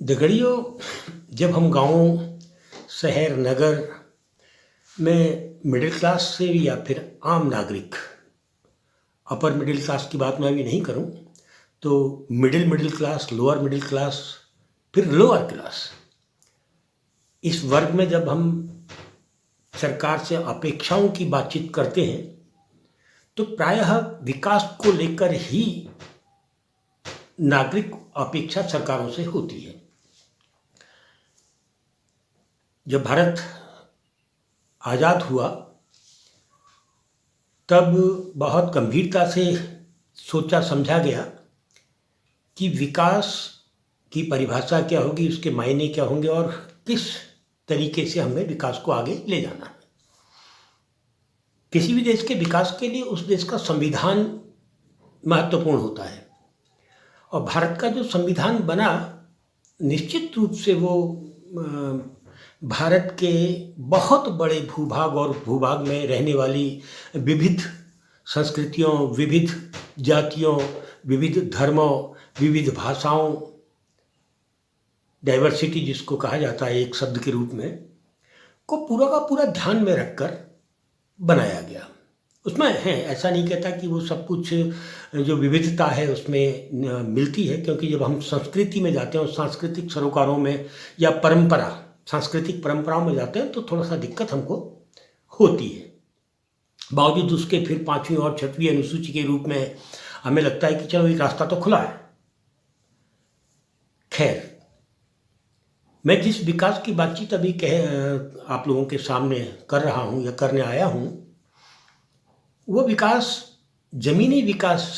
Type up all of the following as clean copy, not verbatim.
दगड़ियों, जब हम गाँव, शहर, नगर में मिडिल क्लास से या फिर आम नागरिक, अपर मिडिल क्लास की बात मैं अभी नहीं करूं, तो middle class, lower middle class, फिर लोअर क्लास, इस वर्ग में जब हम सरकार से अपेक्षाओं की बातचीत करते हैं तो प्रायः विकास को लेकर ही नागरिक अपेक्षा सरकारों से होती है। जब भारत आज़ाद हुआ तब बहुत गंभीरता से सोचा समझा गया कि विकास की परिभाषा क्या होगी, उसके मायने क्या होंगे और किस तरीके से हमें विकास को आगे ले जाना है। किसी भी देश के विकास के लिए उस देश का संविधान महत्वपूर्ण होता है और भारत का जो संविधान बना, निश्चित रूप से वो भारत के बहुत बड़े भूभाग और भूभाग में रहने वाली विविध संस्कृतियों, विविध जातियों, विविध धर्मों, विविध भाषाओं, डाइवर्सिटी जिसको कहा जाता है एक शब्द के रूप में, को पूरा का पूरा ध्यान में रखकर बनाया गया। उसमें है, ऐसा नहीं कहता कि वो सब कुछ जो विविधता है उसमें मिलती है, क्योंकि जब हम संस्कृति में जाते हैं और सांस्कृतिक सरोकारों में या सांस्कृतिक परंपराओं में जाते हैं तो थोड़ा सा दिक्कत हमको होती है। बावजूद उसके फिर 5वीं और 6वीं अनुसूची के रूप में हमें लगता है कि चलो एक रास्ता तो खुला है। खैर, मैं जिस विकास की बातचीत अभी आप लोगों के सामने कर रहा हूँ या करने आया हूँ, वो विकास जमीनी विकास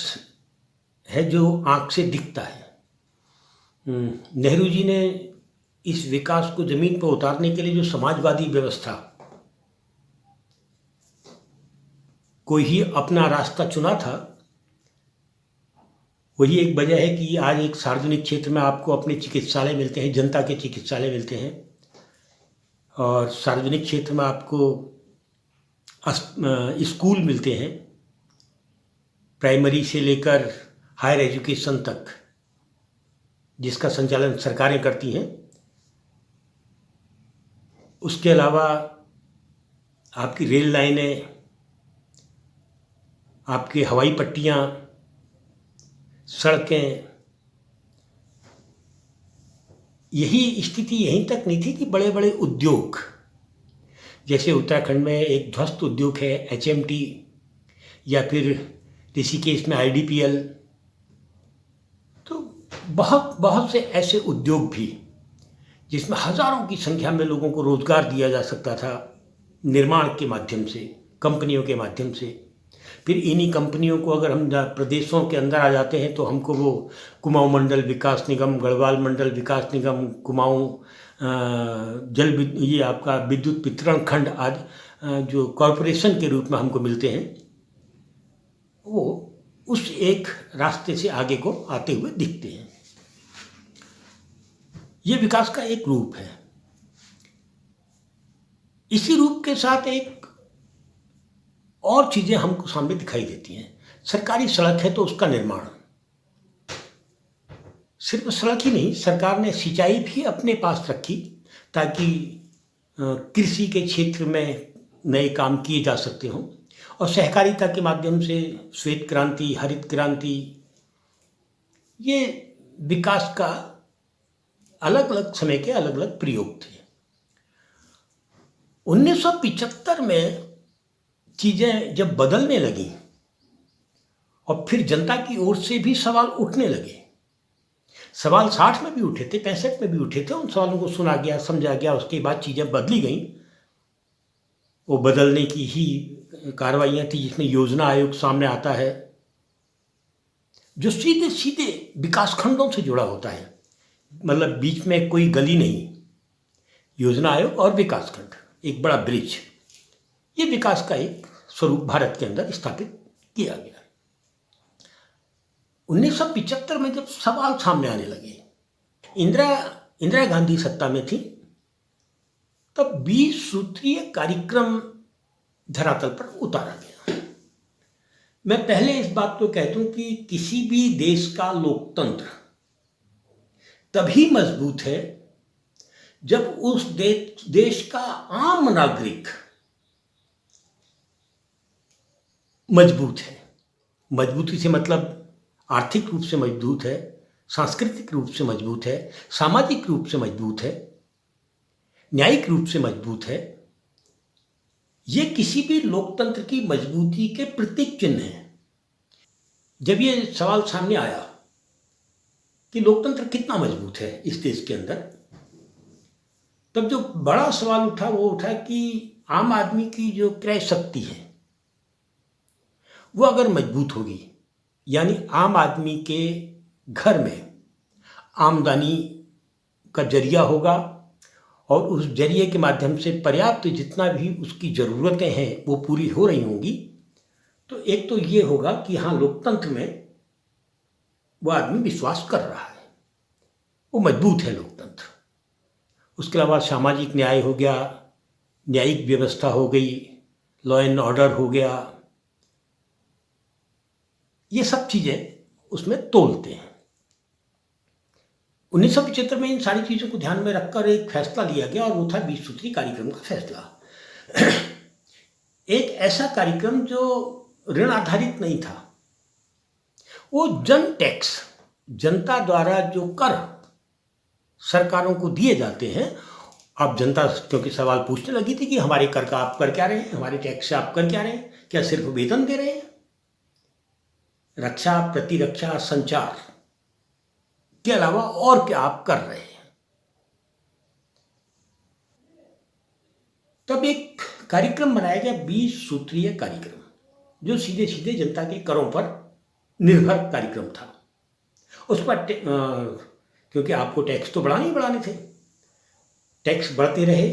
है जो आँख से दिखता है। नेहरू जी ने इस विकास को जमीन पर उतारने के लिए जो समाजवादी व्यवस्था को ही अपना रास्ता चुना था, वही एक वजह है कि आज एक सार्वजनिक क्षेत्र में आपको अपने चिकित्सालय मिलते हैं, जनता के चिकित्सालय मिलते हैं, और सार्वजनिक क्षेत्र में आपको स्कूल मिलते हैं, प्राइमरी से लेकर हायर एजुकेशन तक, जिसका संचालन सरकारें करती हैं। उसके अलावा आपकी रेल लाइनें, आपकी हवाई पट्टियाँ, सड़कें, यही स्थिति यहीं तक नहीं थी कि बड़े बड़े उद्योग, जैसे उत्तराखंड में एक ध्वस्त उद्योग है HMT, या फिर ऋषिकेश में IDPL, तो बहुत से ऐसे उद्योग भी जिसमें हजारों की संख्या में लोगों को रोजगार दिया जा सकता था निर्माण के माध्यम से, कंपनियों के माध्यम से। फिर इन्हीं कंपनियों को अगर हम प्रदेशों के अंदर आ जाते हैं तो हमको वो कुमाऊं मंडल विकास निगम, गढ़वाल मंडल विकास निगम, कुमाऊं ये आपका विद्युत वितरण खंड आदि जो कॉरपोरेशन के रूप में हमको मिलते हैं, वो उस एक रास्ते से आगे को आते हुए दिखते हैं। ये विकास का एक रूप है। इसी रूप के साथ एक और चीजें हमको सामने दिखाई देती हैं। सरकारी सड़क है तो उसका निर्माण, सिर्फ सड़क ही नहीं, सरकार ने सिंचाई भी अपने पास रखी ताकि कृषि के क्षेत्र में नए काम किए जा सकते हों, और सहकारिता के माध्यम से श्वेत क्रांति, हरित क्रांति, ये विकास का अलग अलग समय के अलग अलग प्रयोग थे। 1975 में चीजें जब बदलने लगी और फिर जनता की ओर से भी सवाल उठने लगे, सवाल 60 में भी उठे थे, 65 में भी उठे थे, उन सवालों को सुना गया, समझा गया, उसके बाद चीजें बदली गई। वो बदलने की ही कार्रवाइयाँ थी जिसमें योजना आयोग सामने आता है जो सीधे सीधे विकास खंडों से जुड़ा होता है, मतलब बीच में कोई गली नहीं। योजना आयोग और विकास खंड, एक बड़ा ब्रिज, ये विकास का एक स्वरूप भारत के अंदर स्थापित किया गया। 1975 में जब सवाल सामने आने लगे, इंदिरा गांधी सत्ता में थी, तब 20 सूत्रीय कार्यक्रम धरातल पर उतारा गया। मैं पहले इस बात को कह दूं कि किसी भी देश का लोकतंत्र तभी मजबूत है जब उस देश का आम नागरिक मजबूत है। मजबूती से मतलब आर्थिक रूप से मजबूत है, सांस्कृतिक रूप से मजबूत है, सामाजिक रूप से मजबूत है, न्यायिक रूप से मजबूत है। ये किसी भी लोकतंत्र की मजबूती के प्रतीक चिन्ह हैं। जब ये सवाल सामने आया कि लोकतंत्र कितना मजबूत है इस देश के अंदर, तब जो बड़ा सवाल उठा वो उठा कि आम आदमी की जो क्रय शक्ति है वो अगर मजबूत होगी, यानी आम आदमी के घर में आमदनी का जरिया होगा और उस जरिए के माध्यम से पर्याप्त जितना भी उसकी ज़रूरतें हैं वो पूरी हो रही होंगी, तो एक तो ये होगा कि हाँ, लोकतंत्र में वो आदमी विश्वास कर रहा है, वो मजबूत है लोकतंत्र। उसके अलावा सामाजिक न्याय हो गया, न्यायिक व्यवस्था हो गई, लॉ एंड ऑर्डर हो गया, ये सब चीज़ें उसमें तोलते हैं। 1975 में इन सारी चीज़ों को ध्यान में रखकर एक फैसला लिया गया और वो था 20 सूत्री कार्यक्रम का फैसला। एक ऐसा कार्यक्रम जो ऋण आधारित नहीं था, वो जन टैक्स, जनता द्वारा जो कर सरकारों को दिए जाते हैं। अब जनता क्योंकि सवाल पूछने लगी थी कि हमारे कर का आप कर क्या रहे हैं, हमारे टैक्स से आप कर क्या रहे हैं, क्या सिर्फ वेतन दे रहे हैं? रक्षा, प्रतिरक्षा, संचार के अलावा और क्या आप कर रहे हैं? तब एक कार्यक्रम बनाया गया, 20 सूत्रीय कार्यक्रम, जो सीधे सीधे जनता के करों पर निर्भर कार्यक्रम था। उस पर क्योंकि आपको टैक्स तो बढ़ाने ही बढ़ाने थे, टैक्स बढ़ते रहे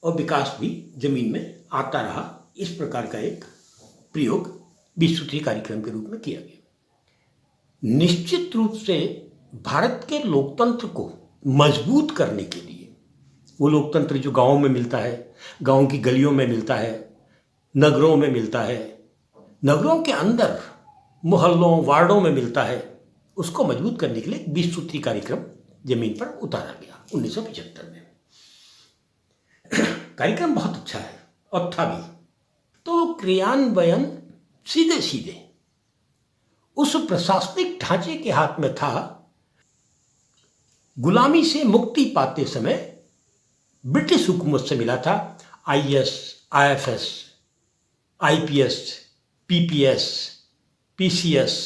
और विकास भी जमीन में आता रहा। इस प्रकार का एक प्रयोग 20 सूत्रीय कार्यक्रम के रूप में किया गया। निश्चित रूप से भारत के लोकतंत्र को मजबूत करने के लिए, वो लोकतंत्र जो गांवों में मिलता है, गांव की गलियों में मिलता है, नगरों में मिलता है, नगरों के अंदर मोहल्लों वार्डों में मिलता है, उसको मजबूत करने के लिए 20 सूत्री कार्यक्रम जमीन पर उतारा गया 1975 में। कार्यक्रम बहुत अच्छा है और था भी। तो क्रियान्वयन सीधे सीधे उस प्रशासनिक ढांचे के हाथ में था। गुलामी से मुक्ति पाते समय ब्रिटिश हुकूमत से मिला था IAS, IFS, IPS, PPS, PCS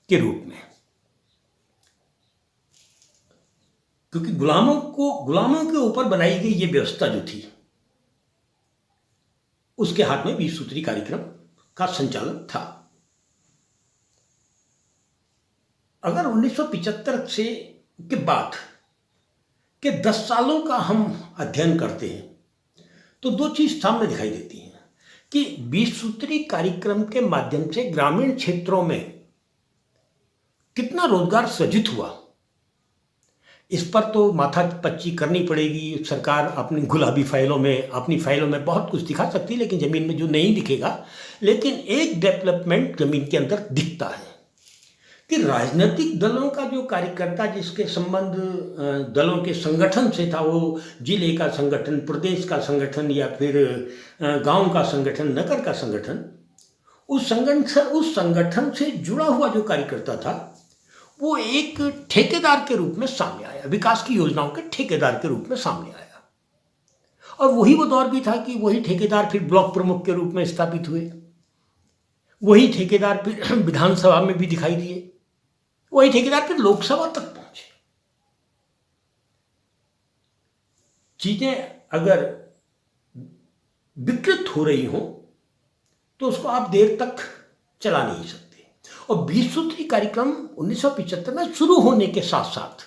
के रूप में, क्योंकि गुलामों के ऊपर बनाई गई ये व्यवस्था जो थी, उसके हाथ में 20 सूत्री कार्यक्रम का संचालन था। अगर 1975 से के बाद के 10 सालों का हम अध्ययन करते हैं तो दो चीज सामने दिखाई देती हैं कि 20 सूत्री कार्यक्रम के माध्यम से ग्रामीण क्षेत्रों में कितना रोजगार सृजित हुआ, इस पर तो माथा पच्ची करनी पड़ेगी। सरकार अपनी गुलाबी अपनी फाइलों में बहुत कुछ दिखा सकती है, लेकिन ज़मीन में जो नहीं दिखेगा, लेकिन एक डेवलपमेंट ज़मीन के अंदर दिखता है कि राजनीतिक दलों का जो कार्यकर्ता, जिसके संबंध दलों के संगठन से था, वो जिले का संगठन, प्रदेश का संगठन या फिर गांव का संगठन, नगर का संगठन, उस संगठन से जुड़ा हुआ जो कार्यकर्ता था वो एक ठेकेदार के रूप में सामने आया, विकास की योजनाओं के ठेकेदार के रूप में सामने आया। और वही वो दौर भी था कि वही ठेकेदार फिर ब्लॉक प्रमुख के रूप में स्थापित हुए, वही ठेकेदार फिर विधानसभा में भी दिखाई दिए, वही ठेकेदार फिर लोकसभा तक पहुंचे। चीजें अगर विकृत हो रही हो तो उसको आप देर तक चला नहीं सकते। और 20 सूत्री कार्यक्रम 1975 में शुरू होने के साथ साथ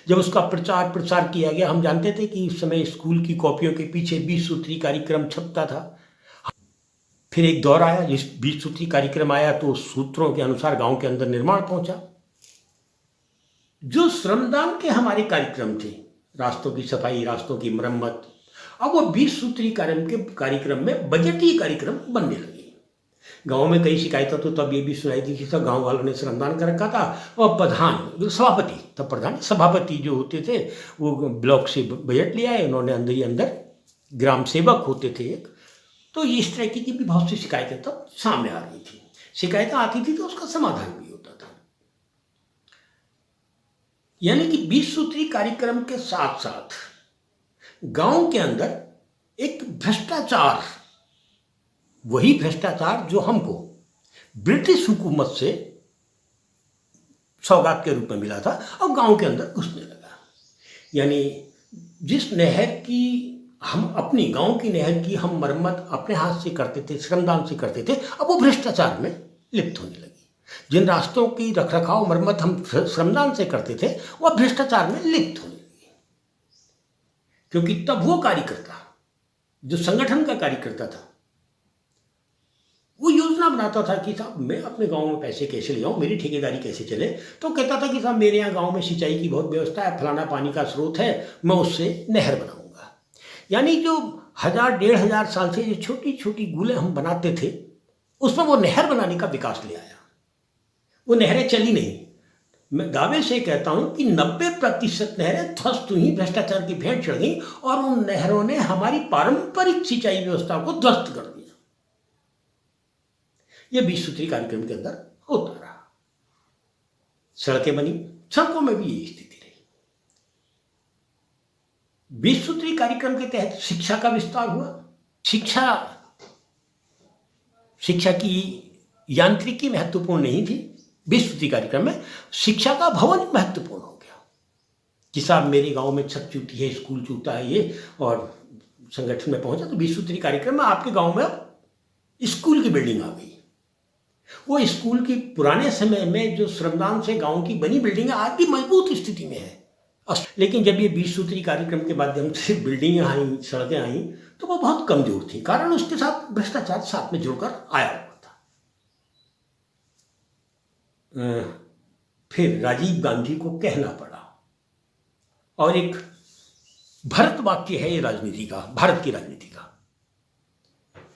जब उसका प्रचार प्रसार किया गया, हम जानते थे कि इस समय स्कूल की कॉपियों के पीछे 20 सूत्री कार्यक्रम छपता था। फिर एक दौर आया, जिस 20 सूत्री कार्यक्रम आया तो सूत्रों के अनुसार गांव के अंदर निर्माण पहुंचा। जो श्रमदान के हमारे कार्यक्रम थे, रास्तों की सफाई, रास्तों की मरम्मत, अब वो 20 सूत्री कार्यक्रम में बजटीय कार्यक्रम बनने लगे, गांव में कई शिकायतें तो तब ये भी सुनाई थी कि सब गांव वालों ने श्रमदान कर रखा था, और प्रधान सभापति, तब प्रधान सभापति जो होते थे वो ब्लॉक से बजट ले आए, उन्होंने अंदर ही अंदर ग्राम सेवक होते थे एक, तो इस तरह की भी बहुत सी शिकायतें तब सामने आ रही थी। शिकायतें आती थी तो उसका समाधान भी होता था। यानी कि 20 सूत्री कार्यक्रम के साथ साथ गांव के अंदर एक भ्रष्टाचार, वही भ्रष्टाचार जो हमको ब्रिटिश हुकूमत से सौगात के रूप में मिला था, अब गांव के अंदर घुसने लगा। यानी जिस नहर की हम अपनी गांव की नहर की हम मरम्मत अपने हाथ से करते थे, श्रमदान से करते थे, अब वो भ्रष्टाचार में लिप्त होने लगी। जिन रास्तों की रखरखाव मरम्मत हम श्रमदान से करते थे, वह भ्रष्टाचार में लिप्त होने लगी। क्योंकि तब वो कार्यकर्ता जो संगठन का कार्यकर्ता था, वो योजना बनाता था कि साहब मैं अपने गांव में पैसे कैसे ले आऊँ, मेरी ठेकेदारी कैसे चले। तो कहता था कि साहब मेरे यहाँ गांव में सिंचाई की बहुत व्यवस्था है, फलाना पानी का स्रोत है, मैं उससे नहर बनाऊंगा। यानी जो 1000-1500 साल से जो छोटी छोटी गुलें हम बनाते थे, उसमें वो नहर बनाने का विकास ले आया। वो नहरें चली नहीं। मैं दावे से कहता हूं कि 90% नहरें ध्वस्त हुई, भ्रष्टाचार की भेंट चढ़ गई, और उन नहरों ने हमारी पारंपरिक सिंचाई व्यवस्था को ध्वस्त कर दिया। यह 20 सूत्री कार्यक्रम के अंदर होता रहा। सड़कें बनी, सड़कों में भी यही स्थिति रही। 20 सूत्री कार्यक्रम के तहत शिक्षा का विस्तार हुआ। शिक्षा की यांत्रिकी महत्वपूर्ण नहीं थी। 20 सूत्री कार्यक्रम में शिक्षा का भवन महत्वपूर्ण हो गया कि साहब मेरे गांव में छत चूती है, स्कूल चूता है ये, और संगठन में पहुंचा तो 20 सूत्री कार्यक्रम में आपके गांव में अब स्कूल की बिल्डिंग आ गई। वो स्कूल की पुराने समय में जो श्रमदान से गांव की बनी बिल्डिंग आज भी मजबूत स्थिति में है। लेकिन जब ये 20 सूत्री कार्यक्रम के माध्यम से बिल्डिंगें आई, सड़कें आई, तो वो बहुत कमजोर थी, कारण उसके साथ भ्रष्टाचार साथ में जुड़कर आया हुआ था। फिर राजीव गांधी को कहना पड़ा, और एक भरत वाक्य है ये राजनीति का, भारत की राजनीति का,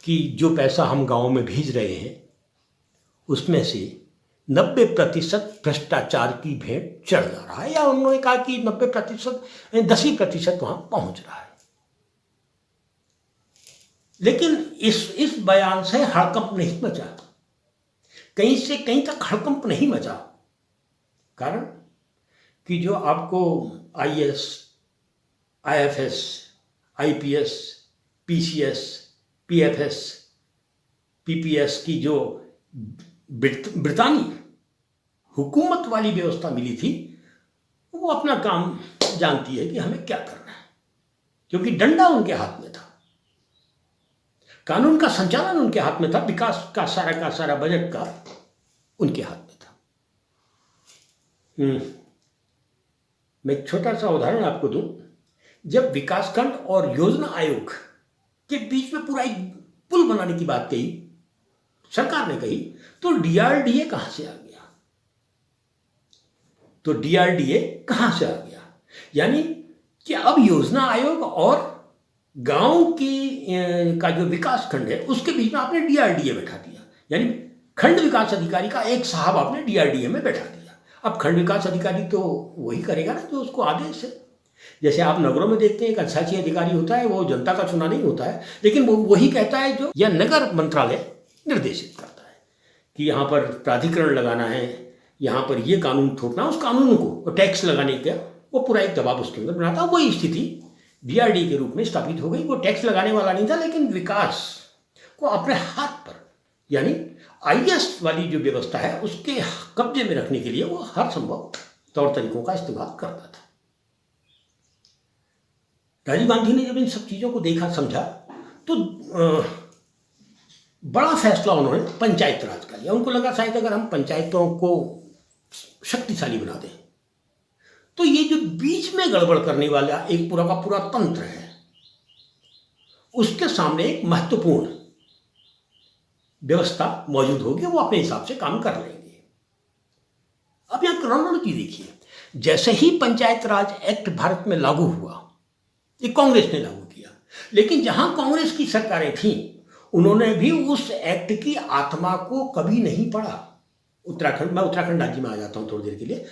कि जो पैसा हम गांव में भेज रहे हैं उसमें से 90% भ्रष्टाचार की भेंट चढ़ जा रहा है, या उन्होंने कहा कि 90%, 10% वहां पहुंच रहा है। लेकिन इस बयान से हड़कंप नहीं मचा, कहीं से कहीं तक हड़कंप नहीं मचा, कारण कि जो आपको IAS, IFS, IPS, PCS, PFS, PPS की जो ब्रितानी हुकूमत वाली व्यवस्था मिली थी, वो अपना काम जानती है कि हमें क्या करना है, क्योंकि डंडा उनके हाथ में था, कानून का संचालन उनके हाथ में था, विकास का सारा बजट का उनके हाथ में था। मैं एक छोटा सा उदाहरण आपको दूं। जब विकासखंड और योजना आयोग के बीच में पूरा एक पुल बनाने की बात कही, सरकार ने कही, तो DRDA कहां से आ गया? यानी कि अब योजना आयोग और गांव की का जो विकास खंड है उसके बीच में आपने DRDA बैठा दिया। यानी खंड विकास अधिकारी का एक साहब आपने DRDA में बैठा दिया। अब खंड विकास अधिकारी तो वही करेगा ना जो उसको आदेश है। जैसे आप नगरों में देखते हैं एक अच्छाची अधिकारी होता है, वो जनता का चुना नहीं होता है, लेकिन वो वही कहता है जो या नगर मंत्रालय निर्देशित करता है कि यहाँ पर प्राधिकरण लगाना है, यहाँ पर ये कानून थोपना, उस कानून को टैक्स लगाने का वो पूरा एक दबाव उसके अंदर बनाता है। वही स्थिति DRDA के रूप में स्थापित हो गई। वो टैक्स लगाने वाला नहीं था, लेकिन विकास को अपने हाथ पर, यानी IAS वाली जो व्यवस्था है उसके कब्जे में रखने के लिए वो हर संभव तौर तरीकों का इस्तेमाल करता था। राजीव गांधी ने जब इन सब चीज़ों को देखा, समझा, तो बड़ा फैसला उन्होंने पंचायत राज का लिया। उनको लगा शायद अगर हम पंचायतों को शक्तिशाली बना दें तो ये जो बीच में गड़बड़ करने वाला एक पूरा का पूरा तंत्र है उसके सामने एक महत्वपूर्ण व्यवस्था मौजूद होगी, वो अपने हिसाब से काम कर लेंगे। अब यहां क्रोनोलॉजी देखिए। जैसे ही पंचायत राज एक्ट भारत में लागू हुआ, ये कांग्रेस ने लागू किया, लेकिन जहां कांग्रेस की सरकारें थीं उन्होंने भी उस एक्ट की आत्मा को कभी नहीं पढ़ा। मैं उत्तराखंड राज्य में आ जाता हूँ थोड़ी देर के लिए।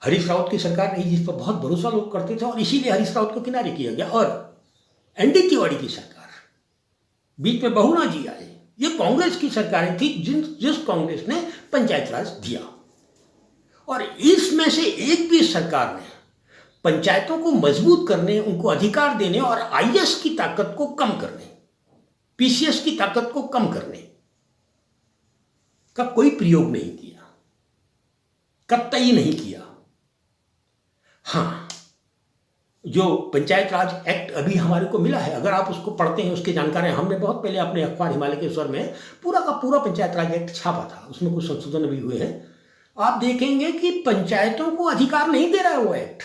हरीश रावत की सरकार रही जिस पर बहुत भरोसा लोग करते थे और इसीलिए हरीश रावत को किनारे किया गया। और एनडी तिवारी की सरकार, बीच में बहुना जी आए, ये कांग्रेस की सरकारें थी जिस कांग्रेस ने पंचायत राज दिया। और इसमें से एक भी सरकार ने पंचायतों को मजबूत करने, उनको अधिकार देने और आईएएस की ताकत को कम करने, पीसीएस की ताकत को कम करने का कोई प्रयोग नहीं किया, कतई नहीं किया। हाँ, जो पंचायत राज एक्ट अभी हमारे को मिला है, अगर आप उसको पढ़ते हैं, उसकी जानकारी, हमने बहुत पहले अपने अखबार हिमालय के स्वर में पूरा का पूरा पंचायत राज एक्ट छापा था, उसमें कुछ संशोधन भी हुए हैं। आप देखेंगे कि पंचायतों को अधिकार नहीं दे रहा है वो एक्ट,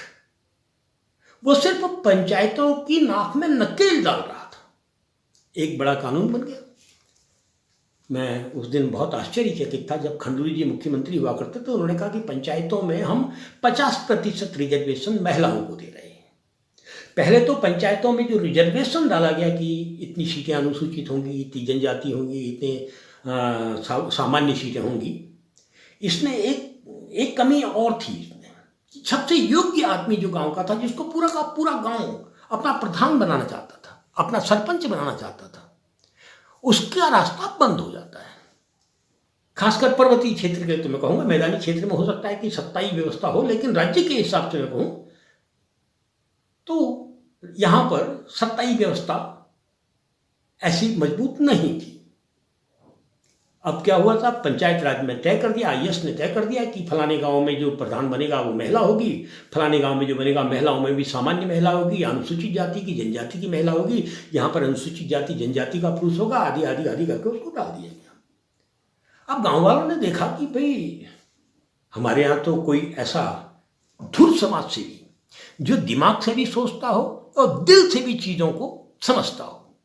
वो सिर्फ पंचायतों की नाक में नकेल डाल रहा था। एक बड़ा कानून बन गया। मैं उस दिन बहुत आश्चर्यचकित था जब खंडूरी जी मुख्यमंत्री हुआ करते तो उन्होंने कहा कि पंचायतों में हम 50% रिजर्वेशन महिलाओं को दे रहे हैं। पहले तो पंचायतों में जो रिजर्वेशन डाला गया कि इतनी सीटें अनुसूचित होंगी, इतनी जनजाति होंगी, इतने सामान्य सीटें होंगी, इसमें एक कमी और थी। इसमें सबसे योग्य आदमी जो गांव का था, जिसको पूरा का पूरा गांव अपना प्रधान बनाना चाहता था, अपना सरपंच बनाना चाहता था, उसका रास्ता बंद हो जाता है। खासकर पर्वतीय क्षेत्र के, तो मैं कहूँगा मैदानी क्षेत्र में हो सकता है कि सत्ताई व्यवस्था हो, लेकिन राज्य के हिसाब से मैं कहूँ तो यहाँ पर सत्ताई व्यवस्था ऐसी मजबूत नहीं थी। अब क्या हुआ था, पंचायत राज में तय कर दिया, आईएएस ने तय कर दिया कि फलाने गांव में जो प्रधान बनेगा वो महिला होगी, फलाने गांव में जो बनेगा महिलाओं में भी सामान्य महिला होगी, अनुसूचित जाति की जनजाति की महिला होगी, यहाँ पर अनुसूचित जाति जनजाति का पुरुष होगा, आदि आदि आदि करके उसको डाल दिया गया। अब गाँव वालों ने देखा कि भाई हमारे यहाँ तो कोई ऐसा धुर समाज सेवी जो दिमाग से भी सोचता हो और दिल से भी चीजों को समझता हो,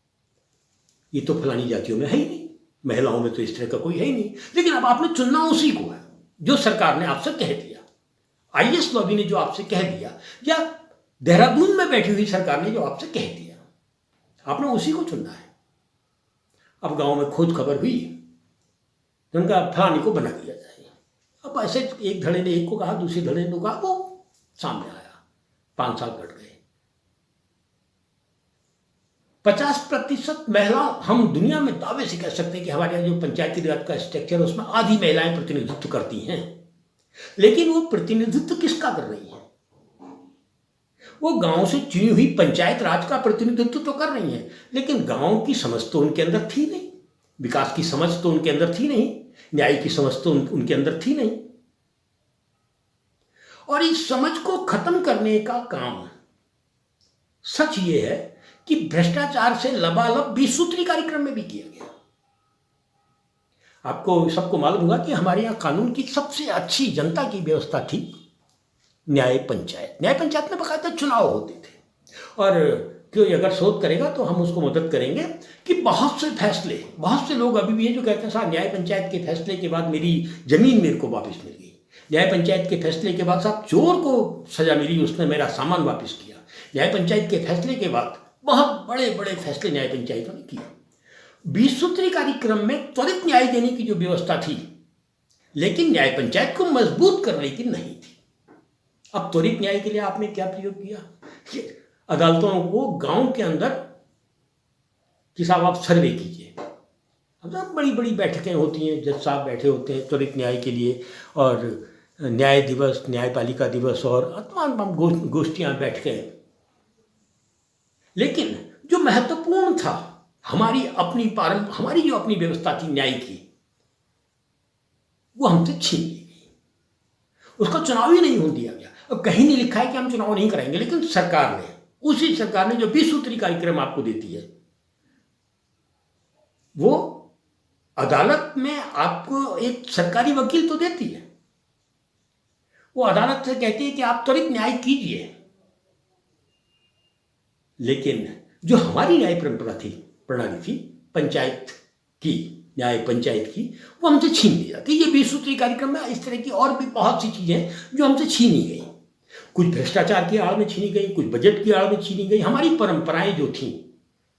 ये तो फलानी जातियों में है ही नहीं, महिलाओं में तो इस तरह का कोई है ही नहीं। लेकिन अब आपने चुनना उसी को है जो सरकार ने आपसे कह दिया, आईएएस लॉबी ने जो आपसे कह दिया, या देहरादून में बैठी हुई सरकार ने जो आपसे कह दिया, आपने उसी को चुनना है। अब गांव में खोज खबर हुई तो उनका फलानी को बना दिया जाए। अब ऐसे एक धड़े ने एक को कहा, दूसरे धड़े ने कहा, वो सामने आया, 5 साल कट गए। 50% महिला, हम दुनिया में दावे से कह सकते हैं कि हमारे यहाँ जो पंचायती राज का स्ट्रक्चर है उसमें आधी महिलाएं प्रतिनिधित्व करती हैं। लेकिन वो प्रतिनिधित्व किसका कर रही हैं? वो गांव से चुनी हुई पंचायत राज का प्रतिनिधित्व तो कर रही हैं, लेकिन गांव की समझ तो उनके अंदर थी नहीं, विकास की समझ तो उनके अंदर थी नहीं, न्याय की समझ तो उनके अंदर थी नहीं। और इस समझ को खत्म करने का काम, सच ये है कि भ्रष्टाचार से लबालब 20 सूत्री कार्यक्रम में भी किया गया। आपको सबको मालूम होगा कि हमारे यहाँ कानून की सबसे अच्छी जनता की व्यवस्था थी न्याय पंचायत। न्याय पंचायत में बकायदा चुनाव होते थे, और कोई अगर शोध करेगा तो हम उसको मदद करेंगे कि बहुत से फैसले, बहुत से लोग अभी भी हैं जो कहते हैं साहब न्याय पंचायत के फैसले के बाद मेरी जमीन मेरे को वापस मिल गई, न्याय पंचायत के फैसले के बाद साहब चोर को सजा मिली, उसने मेरा सामान वापस किया, न्याय पंचायत के फैसले के बाद बहुत बड़े बड़े फैसले न्याय पंचायतों ने किए। 20 सूत्री कार्यक्रम में त्वरित न्याय देने की जो व्यवस्था थी, लेकिन न्याय पंचायत को मजबूत करने की नहीं थी। अब त्वरित न्याय के लिए आपने क्या प्रयोग किया कि अदालतों को गांव के अंदर कि साहब आप सर्वे कीजिए। अब तो बड़ी बड़ी बैठकें होती हैं, जज साहब बैठे होते हैं त्वरित न्याय के लिए, और न्याय दिवस, न्यायपालिका दिवस और तमाम गोष्ठियाँ बैठ गए। लेकिन जो महत्वपूर्ण था, हमारी जो अपनी व्यवस्था थी न्याय की, वो हमसे छीन ली गई। उसका चुनाव ही नहीं होने दिया गया। अब कहीं नहीं लिखा है कि हम चुनाव नहीं कराएंगे, लेकिन सरकार ने, उसी सरकार ने जो 20 सूत्री कार्यक्रम आपको देती है, वो अदालत में आपको एक सरकारी वकील तो देती है, वो अदालत से कहती है कि आप त्वरित न्याय कीजिए। लेकिन जो हमारी न्याय प्रणाली थी पंचायत की, न्याय पंचायत की, वो हमसे छीन ली जाती। ये 20 सूत्री कार्यक्रम में इस तरह की और भी बहुत सी चीजें जो हमसे छीनी गई, कुछ भ्रष्टाचार की आड़ में छीनी गई, कुछ बजट की आड़ में छीनी गई। हमारी परंपराएं जो थी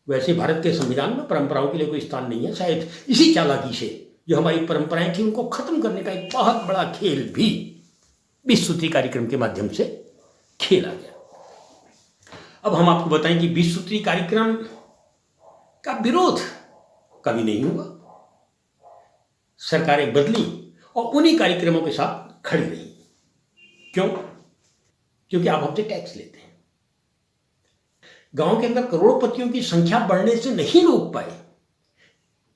वैसे भारत के संविधान में परंपराओं के लिए कोई स्थान नहीं है। शायद इसी चालाकी से जो हमारी परंपराएं थी उनको खत्म करने का एक बहुत बड़ा खेल भी 20 सूत्री कार्यक्रम के माध्यम से खेला गया। अब हम आपको बताएं कि 20 सूत्री कार्यक्रम का विरोध कभी नहीं हुआ। सरकारें बदली और उन्हीं कार्यक्रमों के साथ खड़ी रही। क्यों? क्योंकि आप हमसे टैक्स लेते हैं। गांव के अंदर करोड़पतियों की संख्या बढ़ने से नहीं रोक पाए,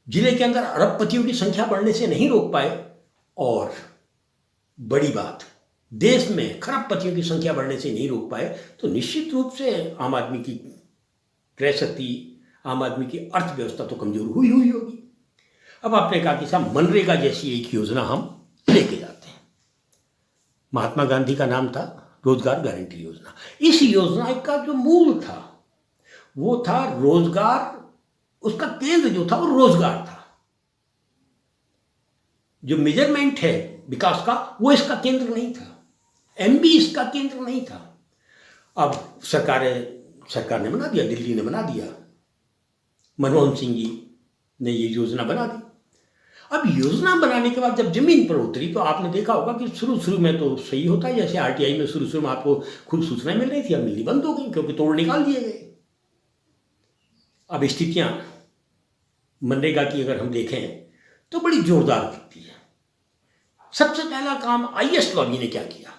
जिले के अंदर अरबपतियों की संख्या बढ़ने से नहीं रोक पाए, और बड़ी बात देश में खरबपतियों की संख्या बढ़ने से नहीं रोक पाए, तो निश्चित रूप से आम आदमी की क्रय शक्ति, आम आदमी की अर्थव्यवस्था तो कमजोर हुई होगी। अब आपने कहा कि साहब मनरेगा जैसी एक योजना हम लेके जाते हैं। महात्मा गांधी का नाम था रोजगार गारंटी योजना। इस योजना का जो मूल था वो था रोजगार, उसका केंद्र जो था वो रोजगार था। जो मेजरमेंट है विकास का वो इसका केंद्र नहीं था, एमबी इसका केंद्र नहीं था। अब सरकार ने बना दिया, दिल्ली ने बना दिया, मनमोहन सिंह जी ने ये योजना बना दी। अब योजना बनाने के बाद जब जमीन पर उतरी तो आपने देखा होगा कि शुरू में तो सही होता है, जैसे आरटीआई में शुरू में आपको खुद सूचना मिल रही थी, अब मिलनी बंद हो गई क्योंकि तोड़ निकाल दिए गए। अब स्थितियां मनरेगा की अगर हम देखें तो बड़ी जोरदार दिखती है। सबसे पहला काम आईएस लॉबी ने क्या किया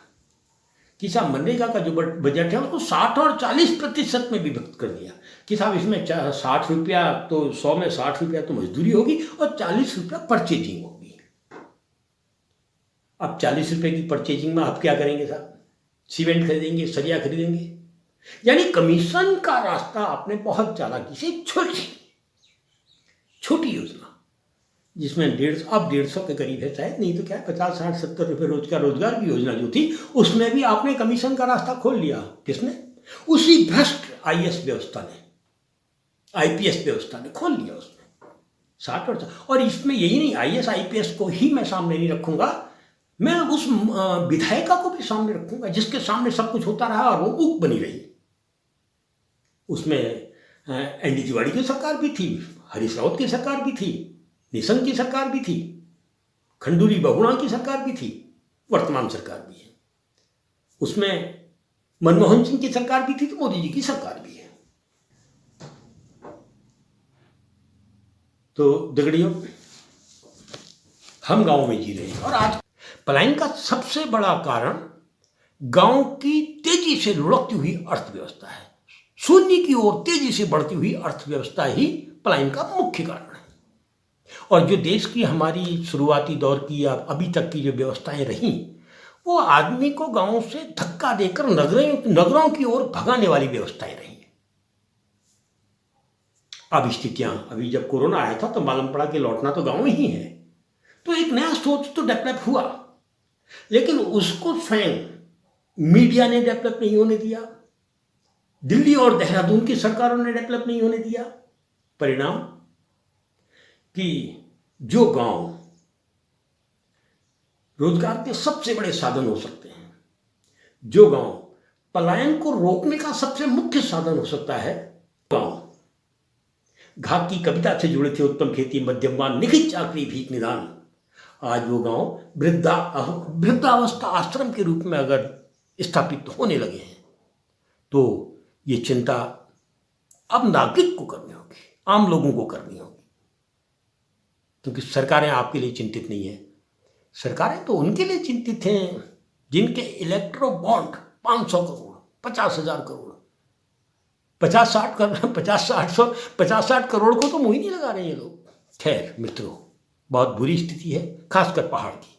कि साहब मनरेगा का जो बजट है उसको 60 और 40% में विभक्त कर दिया कि साहब इसमें 60 रुपया तो 100 में 60 रुपया तो मजदूरी होगी और 40 रुपया परचेजिंग होगी। अब 40 रुपये की परचेजिंग में आप क्या करेंगे साहब? सीमेंट खरीदेंगे, सरिया खरीदेंगे। यानी कमीशन का रास्ता आपने बहुत चालाकी से छोटी योजना जिसमें 150 के करीब है शायद, नहीं तो क्या है 50, 60, 70 रुपये रोज का रोजगार की योजना जो थी उसमें भी आपने कमीशन का रास्ता खोल लिया। किसने? उसी भ्रष्ट आईएएस व्यवस्था ने, आईपीएस व्यवस्था ने खोल लिया उसमें 60 और इसमें यही नहीं, आईएएस आईपीएस को ही मैं सामने नहीं रखूंगा, मैं उस विधायिका को भी सामने रखूंगा जिसके सामने सब कुछ होता रहा और वो ऊक बनी रही। उसमें एनडी तिवारी की सरकार भी थी, हरीश रावत की सरकार भी थी, निशंक की सरकार भी थी, खंडूरी बहुगुणा की सरकार भी थी, वर्तमान सरकार भी है। उसमें मनमोहन सिंह की सरकार भी थी तो मोदी जी की सरकार भी है। तो दगड़ियों, हम गांव में जी रहे हैं और आज पलायन का सबसे बड़ा कारण गांव की तेजी से लुढ़कती हुई अर्थव्यवस्था है। शून्य की ओर तेजी से बढ़ती हुई अर्थव्यवस्था ही पलायन का मुख्य कारण है। और जो देश की हमारी शुरुआती दौर की या अभी तक की जो व्यवस्थाएं रहीं वो आदमी को गांव से धक्का देकर नगरों की ओर भगाने वाली व्यवस्थाएं रही। अब स्थितियां, अभी जब कोरोना आया था तो मालूम पड़ा कि लौटना तो गांव ही है, तो एक नया सोच तो डेवलप हुआ, लेकिन उसको स्वयं मीडिया ने डेवलप नहीं होने दिया, दिल्ली और देहरादून की सरकारों ने डेवलप नहीं होने दिया। परिणाम कि जो गांव रोजगार के सबसे बड़े साधन हो सकते हैं, जो गांव पलायन को रोकने का सबसे मुख्य साधन हो सकता है, गांव घात की कविता से जुड़े थे उत्तम खेती मध्यमवान निखित चाकरी भीख निदान, आज वो गांव वृद्धावस्था आश्रम के रूप में अगर स्थापित होने लगे हैं तो ये चिंता अब नागरिक को करनी होगी, आम लोगों को करनी होगी, क्योंकि सरकारें आपके लिए चिंतित नहीं है। सरकारें तो उनके लिए चिंतित हैं जिनके इलेक्ट्रो बॉन्ड 500 करोड़, 50,000 करोड़, 50-60 करोड़ को तो मुंह ही नहीं लगा रहे ये लोग। खैर मित्रों, बहुत बुरी स्थिति है, खासकर पहाड़ की।